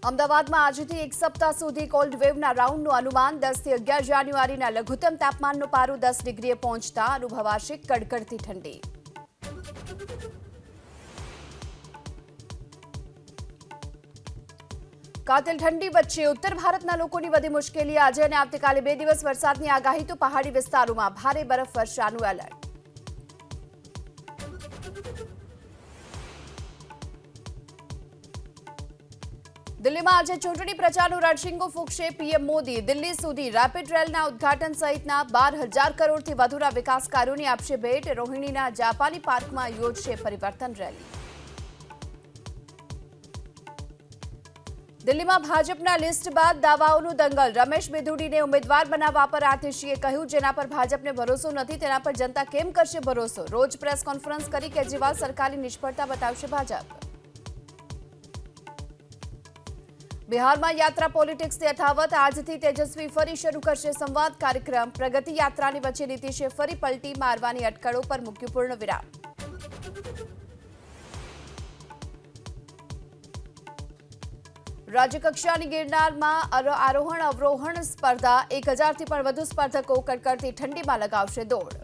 અમદાવાદમાં આજથી એક સપ્તાહ સુધી કોલ્ડ વેવના રાઉન્ડનું અનુમાન 10 થી 11 જાન્યુઆરીના લઘુત્તમ તાપમાનનો પારો 10 ડિગ્રીએ પહોંચતા અનુભવાશે કડકડતી ઠંડી. કાતિલ ઠંડી વચ્ચે ઉત્તર ભારતના લોકોની વધી મુશ્કેલી. આજે અને આવતીકાલે 2 દિવસ વરસાદની આગાહી તો પહાડી વિસ્તારોમાં ભારે બરફવર્ષાનું એલર્ટ. દિલ્હીમાં આજે ચૂંટણી પ્રચારનું રણશીંગો ફૂંકશે પીએમ મોદી. દિલ્હી સુધી રેપિડ રેલના ઉદ્ઘાટન સહિતના 12,000 કરોડથી વધુના વિકાસ કાર્યોની આપશે ભેટ. રોહિણીના જાપાની પાર્કમાં યોજશે પરિવર્તન રેલી. દિલ્હીમાં ભાજપના લિસ્ટ બાદ દાવાઓનું દંગલ. રમેશ બેધુડીને ઉમેદવાર બનાવવા પર આતિશીએ કહ્યું, જેના પર ભાજપને ભરોસો નથી તેના પર જનતા કેમ કરશે ભરોસો. રોજ પ્રેસ કોન્ફરન્સ કરી કેજરીવાલ સરકારની નિષ્ફળતા બતાવશે ભાજપ. બિહારમાં યાત્રા પોલિટિક્સ યથાવત. આજથી તેજસ્વી ફરી શરૂ કરશે સંવાદ કાર્યક્રમ. પ્રગતિ યાત્રાની વચ્ચે નીતિશે ફરી પલટી મારવાની અટકળો પર મૂક્યું પૂર્ણ વિરામ. રાજ્યકક્ષાની ગિરનારમાં આરોહણ અવરોહણ સ્પર્ધા. 1000થી પણ વધુ સ્પર્ધકો કડકડતી ઠંડીમાં લગાવશે દોડ.